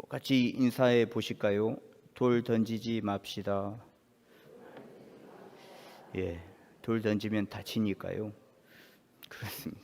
같이 인사해 보실까요? 돌 던지지 맙시다. 예, 돌 던지면 다치니까요. 그렇습니다.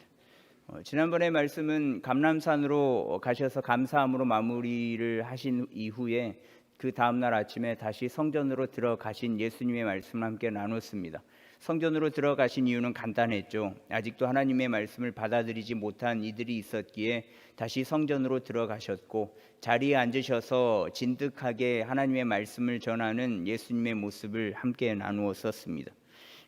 지난번에 말씀은 감람산으로 가셔서 감사함으로 마무리를 하신 이후에 그 다음날 아침에 다시 성전으로 들어가신 예수님의 말씀을 함께 나눴습니다. 성전으로 들어가신 이유는 간단했죠. 아직도 하나님의 말씀을 받아들이지 못한 이들이 있었기에 다시 성전으로 들어가셨고, 자리에 앉으셔서 진득하게 하나님의 말씀을 전하는 예수님의 모습을 함께 나누었었습니다.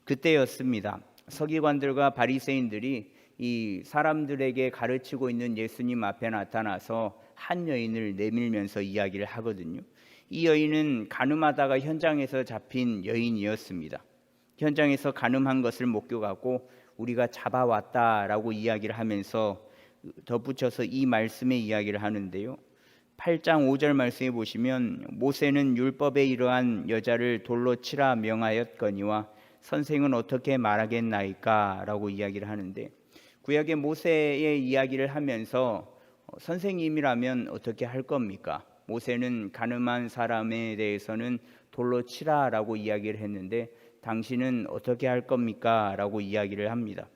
그때였습니다. 서기관들과 바리새인들이 이 사람들에게 가르치고 있는 예수님 앞에 나타나서 한 여인을 내밀면서 이야기를 하거든요. 이 여인은 간음하다가 현장에서 잡힌 여인이었습니다. 현장에서 간음한 것을 목격하고 우리가 잡아왔다라고 이야기를 하면서 덧붙여서 이 말씀의 이야기를 하는데요. 8장 5절 말씀에 보시면 모세는 율법에 이러한 여자를 돌로 치라 명하였거니와 선생은 어떻게 말하겠나이까 라고 이야기를 하는데, 구약의 모세의 이야기를 하면서 선생님이라면 어떻게 할 겁니까? 모세는 가늠한 사람에 대해서는 돌로 치라라고 이야기를 했는데 당신은 어떻게 할 겁니까? 라고 이야기를 합니다.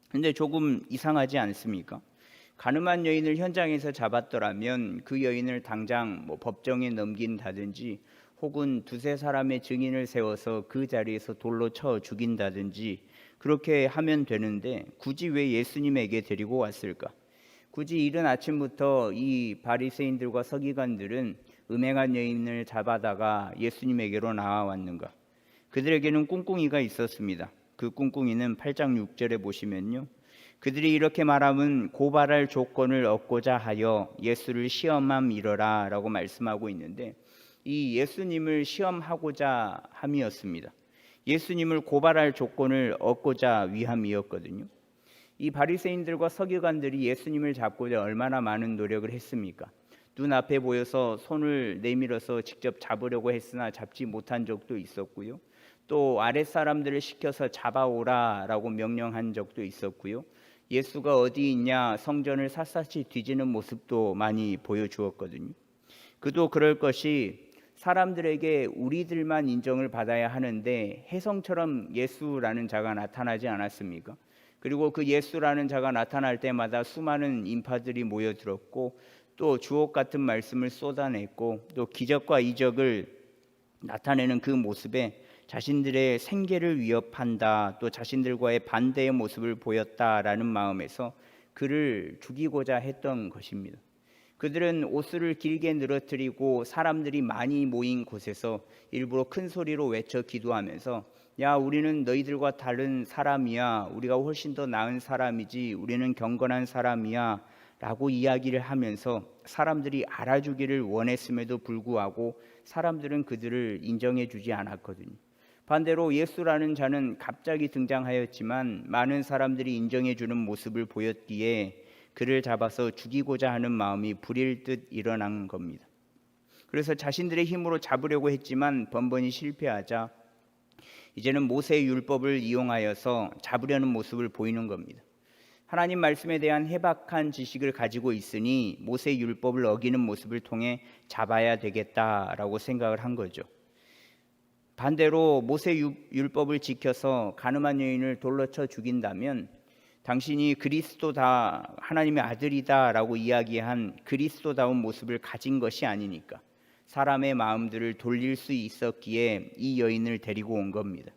근데 조금 이상하지 않습니까? 가늠한 여인을 현장에서 잡았더라면 그 여인을 당장 법정에 넘긴다든지 혹은 두세 사람의 증인을 세워서 그 자리에서 돌로 쳐 죽인다든지 그렇게 하면 되는데 굳이 왜 예수님에게 데리고 왔을까? 굳이 이른 아침부터 이 바리새인들과 서기관들은 음행한 여인을 잡아다가 예수님에게로 나와왔는가? 그들에게는 꿍꿍이가 있었습니다. 그 꿍꿍이는 8장 6절에 보시면요, 그들이 이렇게 말하면 고발할 조건을 얻고자 하여 예수를 시험함이러라 라고 말씀하고 있는데, 이 예수님을 시험하고자 함이었습니다. 예수님을 고발할 조건을 얻고자 위함이었거든요. 이 바리새인들과 서기관들이 예수님을 잡고자 얼마나 많은 노력을 했습니까? 눈앞에 보여서 손을 내밀어서 직접 잡으려고 했으나 잡지 못한 적도 있었고요. 또 아랫사람들을 시켜서 잡아오라라고 명령한 적도 있었고요. 예수가 어디 있냐 성전을 샅샅이 뒤지는 모습도 많이 보여주었거든요. 그도 그럴 것이 사람들에게 우리들만 인정을 받아야 하는데 혜성처럼 예수라는 자가 나타나지 않았습니까? 그리고 그 예수라는 자가 나타날 때마다 수많은 인파들이 모여들었고 또 주옥 같은 말씀을 쏟아냈고 또 기적과 이적을 나타내는 그 모습에 자신들의 생계를 위협한다, 또 자신들과의 반대의 모습을 보였다라는 마음에서 그를 죽이고자 했던 것입니다. 그들은 옷을 길게 늘어뜨리고 사람들이 많이 모인 곳에서 일부러 큰 소리로 외쳐 기도하면서 야, 우리는 너희들과 다른 사람이야, 우리가 훨씬 더 나은 사람이지, 우리는 경건한 사람이야 라고 이야기를 하면서 사람들이 알아주기를 원했음에도 불구하고 사람들은 그들을 인정해 주지 않았거든요. 반대로 예수라는 자는 갑자기 등장하였지만 많은 사람들이 인정해 주는 모습을 보였기에 그를 잡아서 죽이고자 하는 마음이 불일 듯 일어난 겁니다. 그래서 자신들의 힘으로 잡으려고 했지만 번번이 실패하자 이제는 모세의 율법을 이용하여서 잡으려는 모습을 보이는 겁니다. 하나님 말씀에 대한 해박한 지식을 가지고 있으니 모세의 율법을 어기는 모습을 통해 잡아야 되겠다라고 생각을 한 거죠. 반대로 모세 율법을 지켜서 간음한 여인을 돌로 쳐 죽인다면 당신이 그리스도다, 하나님의 아들이다 라고 이야기한 그리스도다운 모습을 가진 것이 아니니까 사람의 마음들을 돌릴 수 있었기에 이 여인을 데리고 온 겁니다.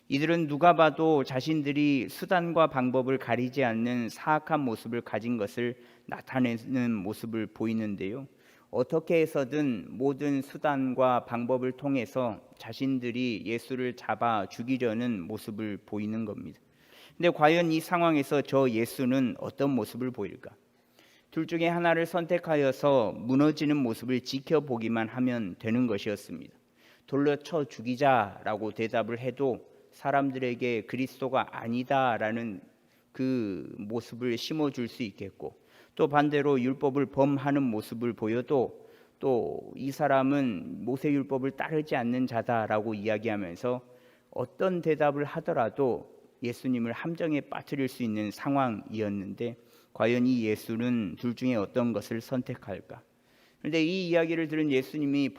이들은 누가 봐도 자신들이 수단과 방법을 가리지 않는 사악한 모습을 가진 것을 나타내는 모습을 보이는데요, 어떻게 해서든 모든 수단과 방법을 통해서 자신들이 예수를 잡아 죽이려는 모습을 보이는 겁니다. 근데 과연 이 상황에서 저 예수는 어떤 모습을 보일까? 둘 중에 하나를 선택하여서 무너지는 모습을 지켜보기만 하면 되는 것이었습니다. 돌려 쳐 죽이자라고 대답을 해도 사람들에게 그리스도가 아니다라는 그 모습을 심어줄 수 있겠고, 또 반대로 율법을 범하는 모습을 보여도 또 이 사람은 모세 율법을 따르지 않는 자다라고 이야기하면서 어떤 대답을 하더라도 예수님을 함정에 빠뜨릴 수 있는 상황이었는데 과연 이 예수는 둘 중에 어떤 것을 선택할까? 그런데 이 이야기를 들은 예수님이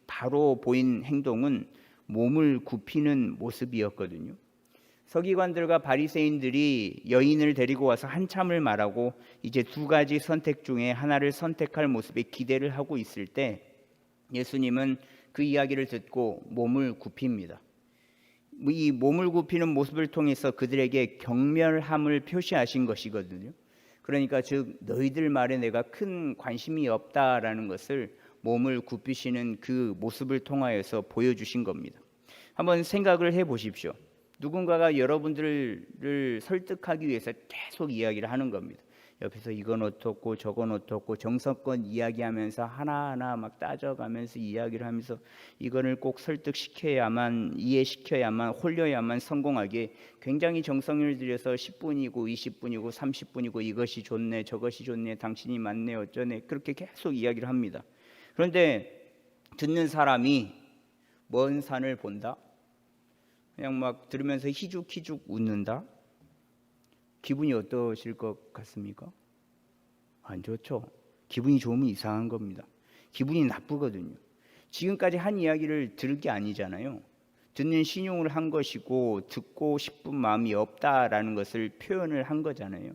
바로 보인 행동은 몸을 굽히는 모습이었거든요. 서기관들과 바리새인들이 여인을 데리고 와서 한참을 말하고 이제 두 가지 선택 중에 하나를 선택할 모습에 기대를 하고 있을 때 예수님은 그 이야기를 듣고 몸을 굽힙니다. 이 몸을 굽히는 모습을 통해서 그들에게 경멸함을 표시하신 것이거든요. 그러니까 즉 너희들 말에 내가 큰 관심이 없다라는 것을 몸을 굽히시는 그 모습을 통하여서 보여주신 겁니다. 한번 생각을 해보십시오. 누군가가 여러분들을 설득하기 위해서 계속 이야기를 하는 겁니다. 옆에서 이건 어떻고 저건 어떻고 정성껏 이야기하면서 하나하나 막 따져가면서 이야기를 하면서 이거를 꼭 설득시켜야만, 이해시켜야만, 홀려야만 성공하게 굉장히 정성을 들여서 10분이고 20분이고 30분이고 이것이 좋네 저것이 좋네 당신이 맞네 어쩌네 그렇게 계속 이야기를 합니다. 그런데 듣는 사람이 먼 산을 본다? 그냥 막 들으면서 희죽희죽 웃는다? 기분이 어떠실 것 같습니까? 안 좋죠. 기분이 좋으면 이상한 겁니다. 기분이 나쁘거든요. 지금까지 한 이야기를 들을 게 아니잖아요. 듣는 신용을 한 것이고 듣고 싶은 마음이 없다라는 것을 표현을 한 거잖아요.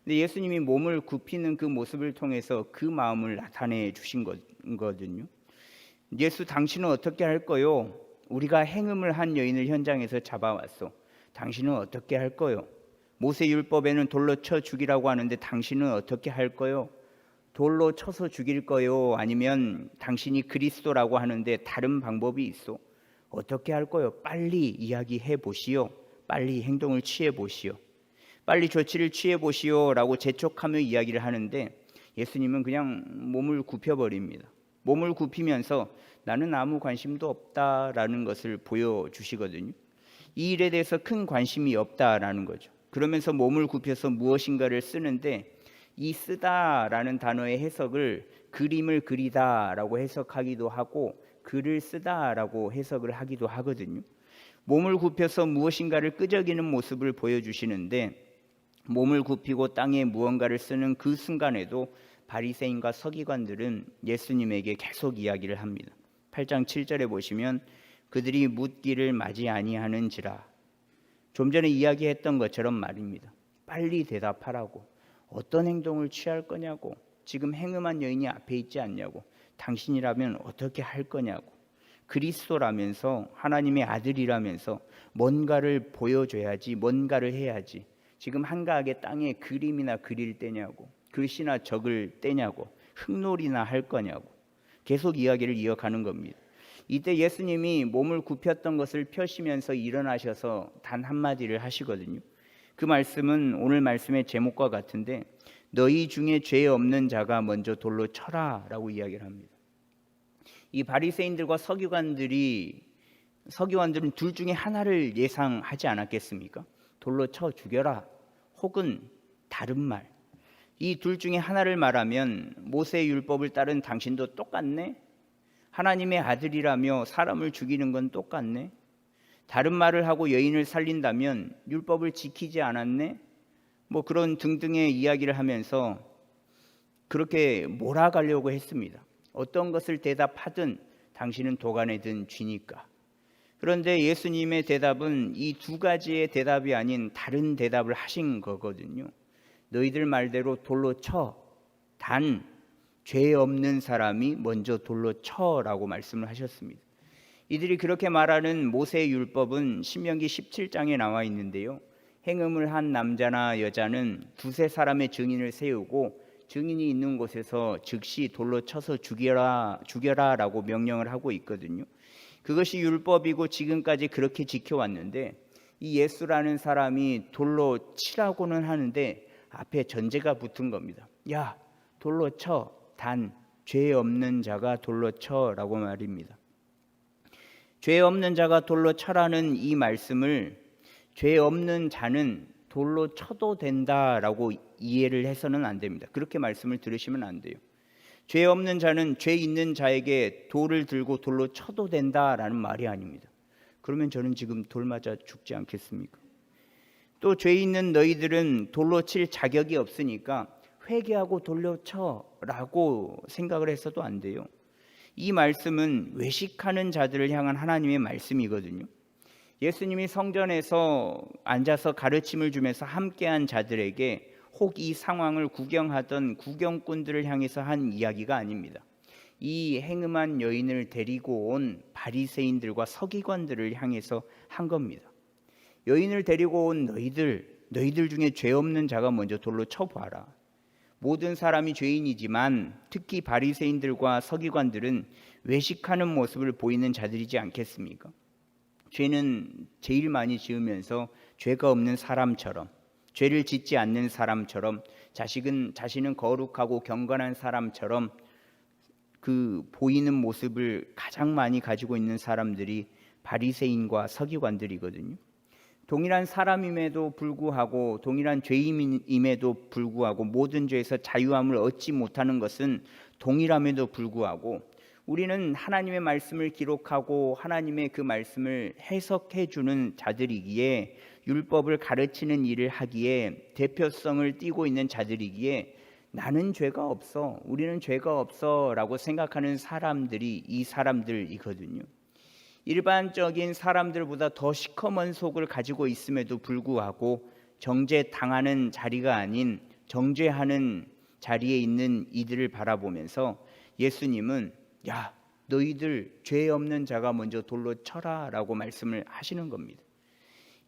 근데 예수님이 몸을 굽히는 그 모습을 통해서 그 마음을 나타내 주신 거거든요. 예수 당신은 어떻게 할 거요? 우리가 행음을 한 여인을 현장에서 잡아왔어. 당신은 어떻게 할 거요? 모세 율법에는 돌로 쳐 죽이라고 하는데 당신은 어떻게 할 거요? 돌로 쳐서 죽일 거요? 아니면 당신이 그리스도라고 하는데 다른 방법이 있어? 어떻게 할 거요? 빨리 이야기해 보시오. 빨리 행동을 취해 보시오. 빨리 조치를 취해 보시오라고 재촉하며 이야기를 하는데 예수님은 그냥 몸을 굽혀버립니다. 몸을 굽히면서 나는 아무 관심도 없다라는 것을 보여주시거든요. 이 일에 대해서 큰 관심이 없다라는 거죠. 그러면서 몸을 굽혀서 무엇인가를 쓰는데 이 쓰다라는 단어의 해석을 그림을 그리다라고 해석하기도 하고 글을 쓰다라고 해석을 하기도 하거든요. 몸을 굽혀서 무엇인가를 끄적이는 모습을 보여주시는데 몸을 굽히고 땅에 무언가를 쓰는 그 순간에도 바리새인과 서기관들은 예수님에게 계속 이야기를 합니다. 8장 7절에 보시면 그들이 묻기를 맞이 아니하는지라. 좀 전에 이야기했던 것처럼 말입니다. 빨리 대답하라고. 어떤 행동을 취할 거냐고. 지금 행음한 여인이 앞에 있지 않냐고. 당신이라면 어떻게 할 거냐고. 그리스도라면서 하나님의 아들이라면서 뭔가를 보여줘야지, 뭔가를 해야지. 지금 한가하게 땅에 그림이나 그릴 때냐고. 글씨나 적을 때냐고. 흙놀이나 할 거냐고. 계속 이야기를 이어가는 겁니다. 이때 예수님이 몸을 굽혔던 것을 펴시면서 일어나셔서 단 한마디를 하시거든요. 그 말씀은 오늘 말씀의 제목과 같은데 너희 중에 죄 없는 자가 먼저 돌로 쳐라 라고 이야기를 합니다. 이 바리새인들과 서기관들은 둘 중에 하나를 예상하지 않았겠습니까? 돌로 쳐 죽여라 혹은 다른 말. 이 둘 중에 하나를 말하면 모세 율법을 따른 당신도 똑같네? 하나님의 아들이라며 사람을 죽이는 건 똑같네? 다른 말을 하고 여인을 살린다면 율법을 지키지 않았네? 뭐 그런 등등의 이야기를 하면서 그렇게 몰아가려고 했습니다. 어떤 것을 대답하든 당신은 도간에 든 쥐니까. 그런데 예수님의 대답은 이 두 가지의 대답이 아닌 다른 대답을 하신 거거든요. 너희들 말대로 돌로 쳐. 단 죄 없는 사람이 먼저 돌로 쳐라고 말씀을 하셨습니다. 이들이 그렇게 말하는 모세의 율법은 신명기 17장에 나와 있는데요. 행음을 한 남자나 여자는 두세 사람의 증인을 세우고 증인이 있는 곳에서 즉시 돌로 쳐서 죽여라라고 명령을 하고 있거든요. 그것이 율법이고 지금까지 그렇게 지켜왔는데 이 예수라는 사람이 돌로 치라고는 하는데 앞에 전제가 붙은 겁니다. 야, 돌로 쳐. 단 죄 없는 자가 돌로 쳐라고 말입니다. 죄 없는 자가 돌로 쳐라는 이 말씀을 죄 없는 자는 돌로 쳐도 된다라고 이해를 해서는 안 됩니다. 그렇게 말씀을 들으시면 안 돼요. 죄 없는 자는 죄 있는 자에게 돌을 들고 돌로 쳐도 된다라는 말이 아닙니다. 그러면 저는 지금 돌 맞아 죽지 않겠습니까? 또 죄 있는 너희들은 돌로 칠 자격이 없으니까 회개하고 돌려쳐라고 생각을 했어도 안 돼요. 이 말씀은 외식하는 자들을 향한 하나님의 말씀이거든요. 예수님이 성전에서 앉아서 가르침을 주면서 함께한 자들에게 혹 이 상황을 구경하던 구경꾼들을 향해서 한 이야기가 아닙니다. 이 행음한 여인을 데리고 온 바리새인들과 서기관들을 향해서 한 겁니다. 여인을 데리고 온 너희들 중에 죄 없는 자가 먼저 돌로 쳐봐라. 모든 사람이 죄인이지만 특히 바리새인들과 서기관들은 외식하는 모습을 보이는 자들이지 않겠습니까? 죄는 제일 많이 지으면서 죄가 없는 사람처럼, 죄를 짓지 않는 사람처럼, 자신은 거룩하고 경건한 사람처럼 그 보이는 모습을 가장 많이 가지고 있는 사람들이 바리새인과 서기관들이거든요. 동일한 사람임에도 불구하고, 동일한 죄임에도 불구하고, 모든 죄에서 자유함을 얻지 못하는 것은 동일함에도 불구하고, 우리는 하나님의 말씀을 기록하고 하나님의 그 말씀을 해석해 주는 자들이기에, 율법을 가르치는 일을 하기에 대표성을 띠고 있는 자들이기에, 나는 죄가 없어, 우리는 죄가 없어 라고 생각하는 사람들이 이 사람들이거든요. 일반적인 사람들보다 더 시커먼 속을 가지고 있음에도 불구하고 정죄당하는 자리가 아닌 정죄하는 자리에 있는 이들을 바라보면서 예수님은 야, 너희들 죄 없는 자가 먼저 돌로 쳐라 라고 말씀을 하시는 겁니다.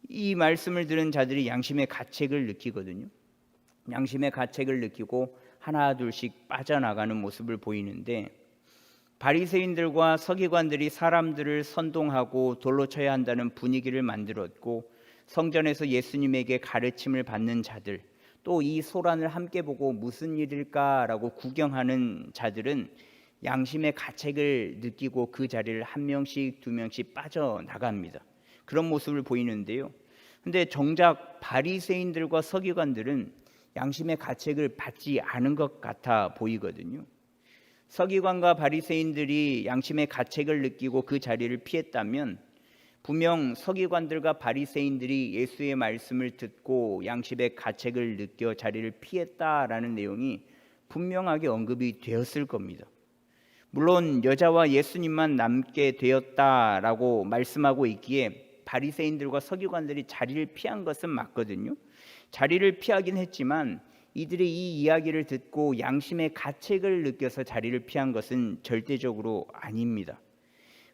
이 말씀을 들은 자들이 양심의 가책을 느끼거든요. 양심의 가책을 느끼고 하나 둘씩 빠져나가는 모습을 보이는데, 바리새인들과 서기관들이 사람들을 선동하고 돌로 쳐야 한다는 분위기를 만들었고, 성전에서 예수님에게 가르침을 받는 자들, 또 이 소란을 함께 보고 무슨 일일까라고 구경하는 자들은 양심의 가책을 느끼고 그 자리를 한 명씩 두 명씩 빠져나갑니다. 그런 모습을 보이는데요. 근데 정작 바리새인들과 서기관들은 양심의 가책을 받지 않은 것 같아 보이거든요. 서기관과 바리새인들이 양심의 가책을 느끼고 그 자리를 피했다면, 분명 서기관들과 바리새인들이 예수의 말씀을 듣고 양심의 가책을 느껴 자리를 피했다라는 내용이 분명하게 언급이 되었을 겁니다. 물론 여자와 예수님만 남게 되었다라고 말씀하고 있기에 바리새인들과 서기관들이 자리를 피한 것은 맞거든요. 자리를 피하긴 했지만 이들이 이 이야기를 듣고 양심의 가책을 느껴서 자리를 피한 것은 절대적으로 아닙니다.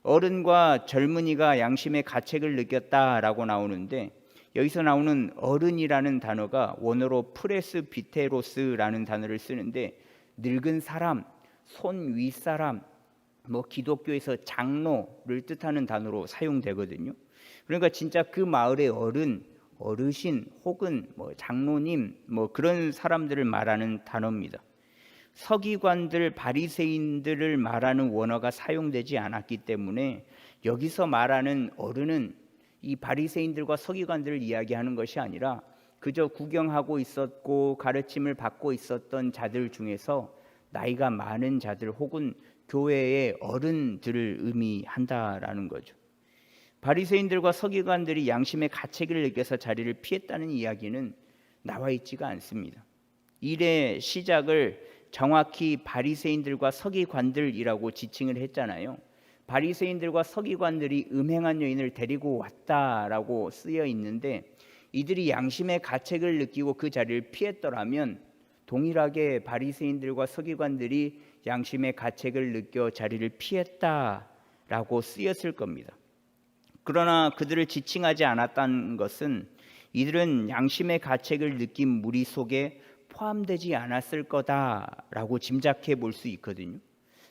어른과 젊은이가 양심의 가책을 느꼈다라고 나오는데, 여기서 나오는 어른이라는 단어가 원어로 프레스비테로스라는 단어를 쓰는데, 늙은 사람, 손 윗사람, 기독교에서 장로를 뜻하는 단어로 사용되거든요. 그러니까 진짜 그 마을의 어르신 혹은 장로님 그런 사람들을 말하는 단어입니다. 서기관들, 바리새인들을 말하는 원어가 사용되지 않았기 때문에 여기서 말하는 어른은 이 바리새인들과 서기관들을 이야기하는 것이 아니라 그저 구경하고 있었고 가르침을 받고 있었던 자들 중에서 나이가 많은 자들 혹은 교회의 어른들을 의미한다라는 거죠. 바리새인들과 서기관들이 양심의 가책을 느껴서 자리를 피했다는 이야기는 나와 있지가 않습니다. 일의 시작을 정확히 바리새인들과 서기관들이라고 지칭을 했잖아요. 바리새인들과 서기관들이 음행한 여인을 데리고 왔다라고 쓰여 있는데, 이들이 양심의 가책을 느끼고 그 자리를 피했더라면 동일하게 바리새인들과 서기관들이 양심의 가책을 느껴 자리를 피했다라고 쓰였을 겁니다. 그러나 그들을 지칭하지 않았다는 것은 이들은 양심의 가책을 느낀 무리 속에 포함되지 않았을 거다라고 짐작해 볼 수 있거든요.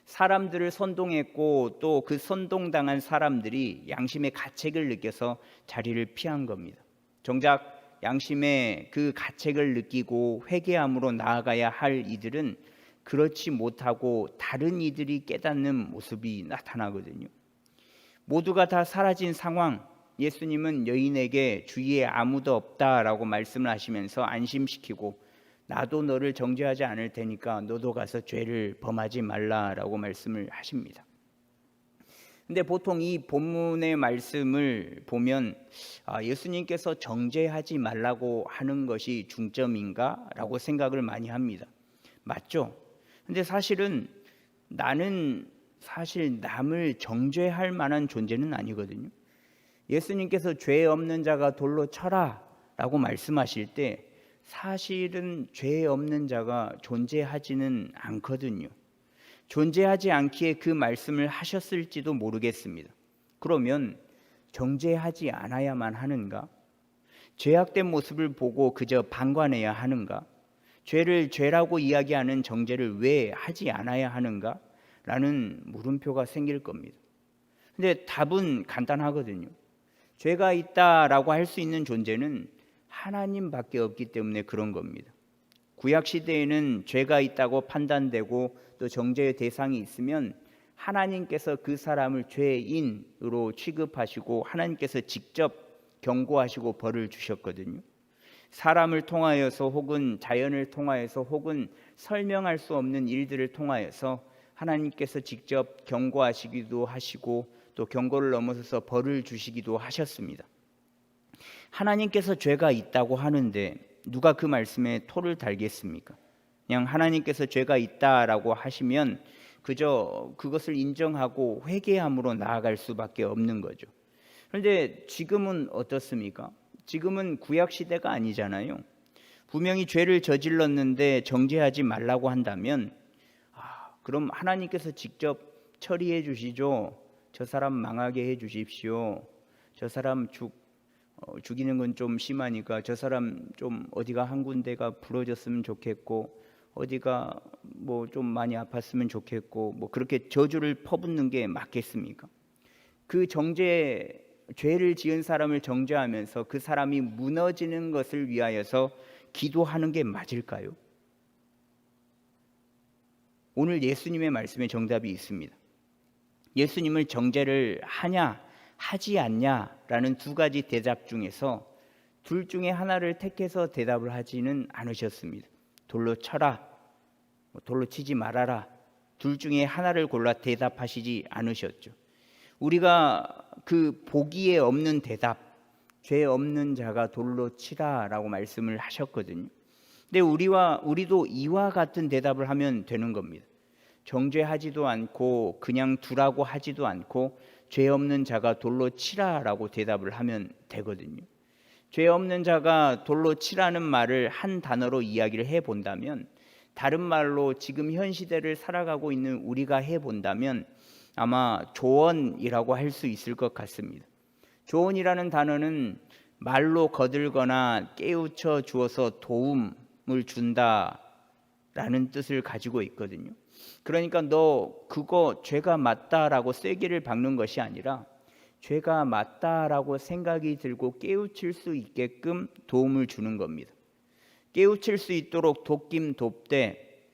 사람들을 선동했고 또 그 선동당한 사람들이 양심의 가책을 느껴서 자리를 피한 겁니다. 정작 양심의 그 가책을 느끼고 회개함으로 나아가야 할 이들은 그렇지 못하고 다른 이들이 깨닫는 모습이 나타나거든요. 모두가 다 사라진 상황, 예수님은 여인에게 주위에 아무도 없다라고 말씀을 하시면서 안심시키고, 나도 너를 정죄하지 않을 테니까 너도 가서 죄를 범하지 말라라고 말씀을 하십니다. 근데 보통 이 본문의 말씀을 보면 예수님께서 정죄하지 말라고 하는 것이 중점인가? 라고 생각을 많이 합니다. 맞죠? 근데 사실은 나는 사실 남을 정죄할 만한 존재는 아니거든요. 예수님께서 죄 없는 자가 돌로 쳐라 라고 말씀하실 때 사실은 죄 없는 자가 존재하지는 않거든요. 존재하지 않기에 그 말씀을 하셨을지도 모르겠습니다. 그러면 정죄하지 않아야만 하는가? 죄악된 모습을 보고 그저 방관해야 하는가? 죄를 죄라고 이야기하는 정죄를 왜 하지 않아야 하는가? 라는 물음표가 생길 겁니다. 근데 답은 간단하거든요. 죄가 있다라고 할 수 있는 존재는 하나님밖에 없기 때문에 그런 겁니다. 구약 시대에는 죄가 있다고 판단되고 또 정죄의 대상이 있으면 하나님께서 그 사람을 죄인으로 취급하시고 하나님께서 직접 경고하시고 벌을 주셨거든요. 사람을 통하여서 혹은 자연을 통하여서 혹은 설명할 수 없는 일들을 통하여서 하나님께서 직접 경고하시기도 하시고 또 경고를 넘어서서 벌을 주시기도 하셨습니다. 하나님께서 죄가 있다고 하는데 누가 그 말씀에 토를 달겠습니까? 그냥 하나님께서 죄가 있다라고 하시면 그저 그것을 인정하고 회개함으로 나아갈 수밖에 없는 거죠. 그런데 지금은 어떻습니까? 지금은 구약 시대가 아니잖아요. 분명히 죄를 저질렀는데 정죄하지 말라고 한다면 그럼 하나님께서 직접 처리해 주시죠. 저 사람 망하게 해 주십시오. 저 사람 죽이는 건 좀 심하니까 저 사람 좀 어디가 한 군데가 부러졌으면 좋겠고 어디가 뭐 좀 많이 아팠으면 좋겠고 뭐 그렇게 저주를 퍼붓는 게 맞겠습니까? 그 죄를 지은 사람을 정죄하면서 그 사람이 무너지는 것을 위하여서 기도하는 게 맞을까요? 오늘 예수님의 말씀에 정답이 있습니다. 예수님을 정죄를 하냐 하지 않냐라는 두 가지 대답 중에서 둘 중에 하나를 택해서 대답을 하지는 않으셨습니다. 돌로 쳐라, 돌로 치지 말아라. 둘 중에 하나를 골라 대답하시지 않으셨죠. 우리가 그 보기에 없는 대답, 죄 없는 자가 돌로 치라라고 말씀을 하셨거든요. 근데 우리도 이와 같은 대답을 하면 되는 겁니다. 정죄하지도 않고 그냥 두라고 하지도 않고 죄 없는 자가 돌로 치라라고 대답을 하면 되거든요. 죄 없는 자가 돌로 치라는 말을 한 단어로 이야기를 해본다면, 다른 말로 지금 현 시대를 살아가고 있는 우리가 해본다면 아마 조언이라고 할 수 있을 것 같습니다. 조언이라는 단어는 말로 거들거나 깨우쳐 주어서 도움을 준다라는 뜻을 가지고 있거든요. 그러니까 너 그거 죄가 맞다라고 쐐기를 박는 것이 아니라 죄가 맞다라고 생각이 들고 깨우칠 수 있게끔 도움을 주는 겁니다. 깨우칠 수 있도록 돕긴 돕되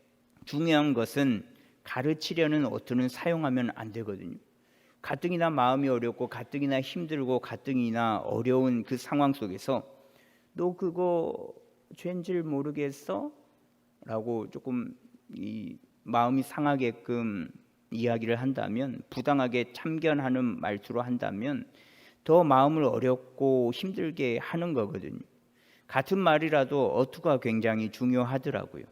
중요한 것은 가르치려는 어투는 사용하면 안 되거든요. 가뜩이나 마음이 어렵고 가뜩이나 힘들고 가뜩이나 어려운 그 상황 속에서 너 그거 죄인 줄 모르겠어? 라고 조금 이 마음이 상하게끔 이야기를 한다면, 부당하게 참견하는 말투로 한다면 더 마음을 어렵고 힘들게 하는 거거든요. 같은 말이라도 어투가 굉장히 중요하더라고요.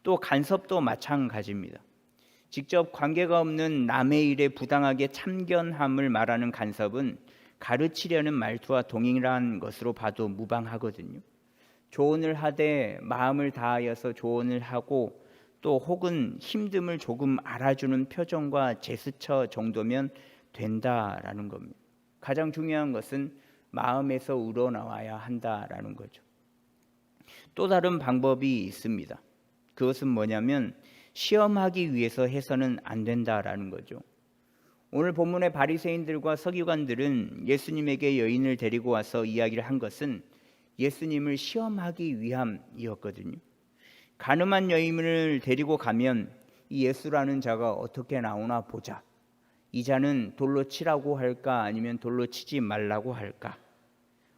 또 간섭도 마찬가지입니다. 직접 관계가 없는 남의 일에 부당하게 참견함을 말하는 간섭은 가르치려는 말투와 동일한 것으로 봐도 무방하거든요. 조언을 하되 마음을 다하여서 조언을 하고 또 혹은 힘듦을 조금 알아주는 표정과 제스처 정도면 된다라는 겁니다. 가장 중요한 것은 마음에서 우러나와야 한다라는 거죠. 또 다른 방법이 있습니다. 그것은 뭐냐면 시험하기 위해서 해서는 안 된다라는 거죠. 오늘 본문의 바리새인들과 서기관들은 예수님에게 여인을 데리고 와서 이야기를 한 것은 예수님을 시험하기 위함이었거든요. 가늠한 여인을 데리고 가면 이 예수라는 자가 어떻게 나오나 보자. 이 자는 돌로 치라고 할까 아니면 돌로 치지 말라고 할까.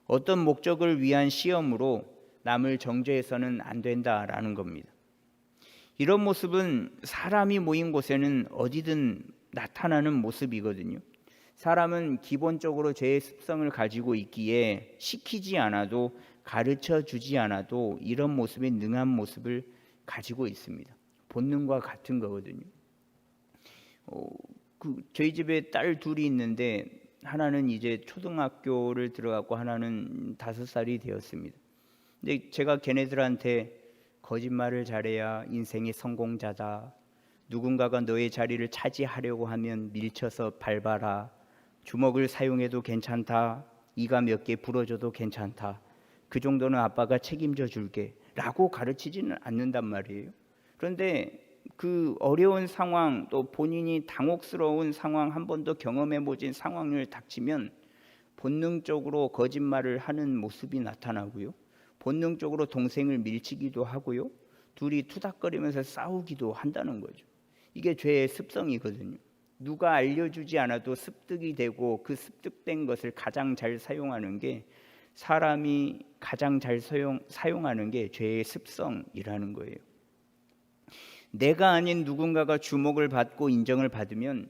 어떤 목적을 위한 시험으로 남을 정죄해서는 안 된다라는 겁니다. 이런 모습은 사람이 모인 곳에는 어디든 나타나는 모습이거든요. 사람은 기본적으로 죄의 습성을 가지고 있기에 시키지 않아도 가르쳐 주지 않아도 이런 모습에 능한 모습을 가지고 있습니다. 본능과 같은 거거든요. 저희 집에 딸 둘이 있는데 하나는 이제 초등학교를 들어갔고 하나는 5살이 되었습니다. 근데 제가 걔네들한테 거짓말을 잘해야 인생의 성공자다. 누군가가 너의 자리를 차지하려고 하면 밀쳐서 밟아라. 주먹을 사용해도 괜찮다. 이가 몇 개 부러져도 괜찮다. 그 정도는 아빠가 책임져 줄게 라고 가르치지는 않는단 말이에요. 그런데 그 어려운 상황, 또 본인이 당혹스러운 상황, 한 번도 경험해 보진 상황을 닥치면 본능적으로 거짓말을 하는 모습이 나타나고요, 본능적으로 동생을 밀치기도 하고요, 둘이 투닥거리면서 싸우기도 한다는 거죠. 이게 죄의 습성이거든요. 누가 알려주지 않아도 습득이 되고 그 습득된 것을 가장 잘 사용하는 게, 사람이 가장 잘 사용하는 게 죄의 습성이라는 거예요. 내가 아닌 누군가가 주목을 받고 인정을 받으면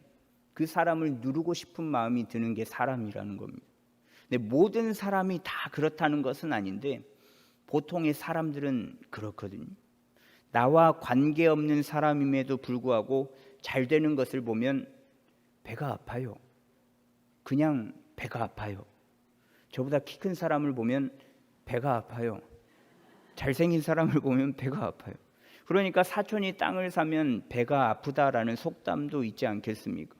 그 사람을 누르고 싶은 마음이 드는 게 사람이라는 겁니다. 근데 모든 사람이 다 그렇다는 것은 아닌데 보통의 사람들은 그렇거든요. 나와 관계없는 사람임에도 불구하고 잘 되는 것을 보면 배가 아파요. 그냥 배가 아파요. 저보다 키 큰 사람을 보면 배가 아파요. 잘생긴 사람을 보면 배가 아파요. 그러니까 사촌이 땅을 사면 배가 아프다라는 속담도 있지 않겠습니까?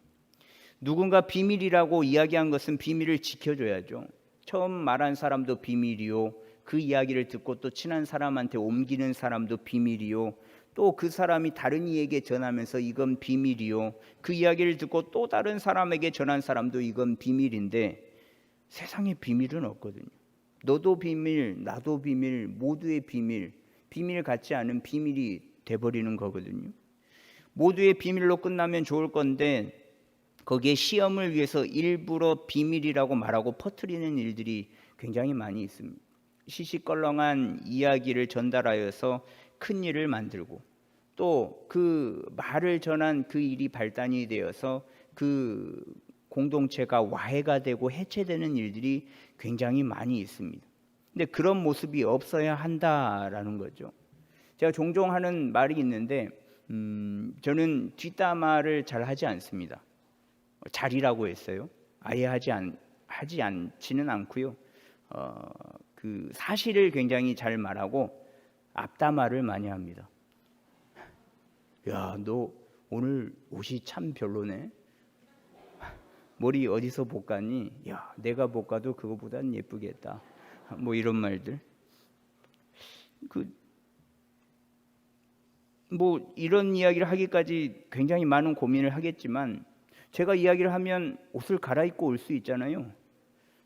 누군가 비밀이라고 이야기한 것은 비밀을 지켜줘야죠. 처음 말한 사람도 비밀이요, 그 이야기를 듣고 또 친한 사람한테 옮기는 사람도 비밀이요, 또 그 사람이 다른 이에게 전하면서 이건 비밀이요, 그 이야기를 듣고 또 다른 사람에게 전한 사람도 이건 비밀인데, 세상에 비밀은 없거든요. 너도 비밀, 나도 비밀, 모두의 비밀, 비밀 같지 않은 비밀이 돼버리는 거거든요. 모두의 비밀로 끝나면 좋을 건데 거기에 시험을 위해서 일부러 비밀이라고 말하고 퍼뜨리는 일들이 굉장히 많이 있습니다. 시시껄렁한 이야기를 전달하여서 큰 일을 만들고, 또 그 말을 전한 그 일이 발단이 되어서 그 공동체가 와해가 되고 해체되는 일들이 굉장히 많이 있습니다. 근데 그런 모습이 없어야 한다라는 거죠. 제가 종종 하는 말이 있는데 저는 뒷담화를 잘 하지 않습니다. 잘이라고 했어요. 아예 하지 않지는 않고요. 그 사실을 굉장히 잘 말하고 앞담화를 많이 합니다. 야, 너 오늘 옷이 참 별로네. 머리 어디서 볶았니? 야, 내가 볶아도 그거보단 예쁘겠다. 뭐 이런 말들. 뭐 이런 이야기를 하기까지 굉장히 많은 고민을 하겠지만, 제가 이야기를 하면 옷을 갈아입고 올 수 있잖아요.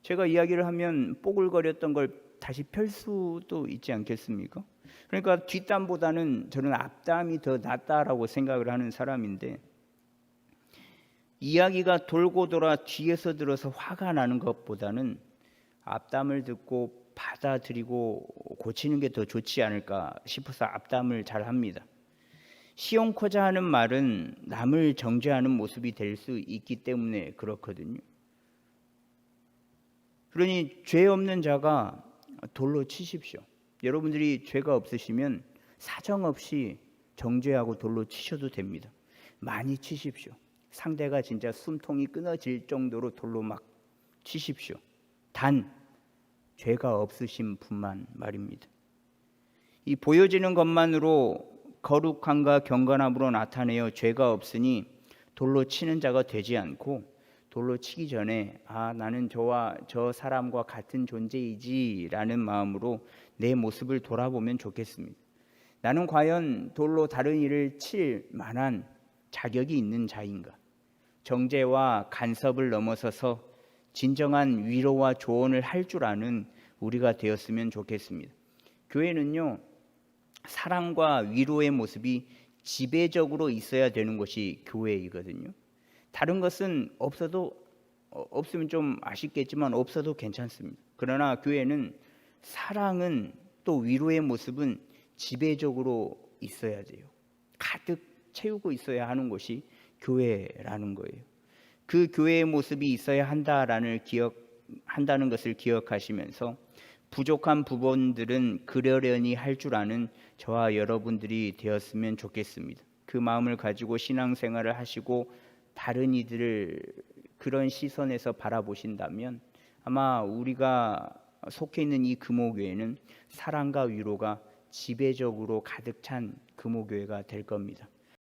제가 이야기를 하면 뽀글거렸던 걸 다시 펼 수도 있지 않겠습니까? 그러니까 뒷담보다는 저는 앞담이 더 낫다라고 생각을 하는 사람인데, 이야기가 돌고 돌아 뒤에서 들어서 화가 나는 것보다는 앞담을 듣고 받아들이고 고치는 게 더 좋지 않을까 싶어서 앞담을 잘 합니다. 시험코자 하는 말은 남을 정죄하는 모습이 될 수 있기 때문에 그렇거든요. 그러니 죄 없는 자가 돌로 치십시오. 여러분들이 죄가 없으시면 사정없이 정죄하고 돌로 치셔도 됩니다. 많이 치십시오. 상대가 진짜 숨통이 끊어질 정도로 돌로 막 치십시오. 단 죄가 없으신 분만 말입니다. 이 보여지는 것만으로 거룩함과 경건함으로 나타내어 죄가 없으니 돌로 치는 자가 되지 않고, 돌로 치기 전에 나는 저와 저 사람과 같은 존재이지 라는 마음으로 내 모습을 돌아보면 좋겠습니다. 나는 과연 돌로 다른 이를 칠 만한 자격이 있는 자인가? 정죄와 간섭을 넘어서서 진정한 위로와 조언을 할 줄 아는 우리가 되었으면 좋겠습니다. 교회는요, 사랑과 위로의 모습이 지배적으로 있어야 되는 것이 교회이거든요. 다른 것은 없으면 좀 아쉽겠지만 없어도 괜찮습니다. 그러나 교회는 사랑은 또 위로의 모습은 지배적으로 있어야 돼요. 가득 채우고 있어야 하는 것이 교회라는 거예요. 그 교회의 모습이 있어야 한다는 것을 기억하시면서 부족한 부분들은 그러려니 할 줄 아는 저와 여러분들이 되었으면 좋겠습니다. 그 마음을 가지고 신앙생활을 하시고 다른 이들을 그런 시선에서 바라보신다면 아마 우리가 속해 있는 이 금호교회는 사랑과 위로가 지배적으로 가득 찬 금호교회가 될 겁니다.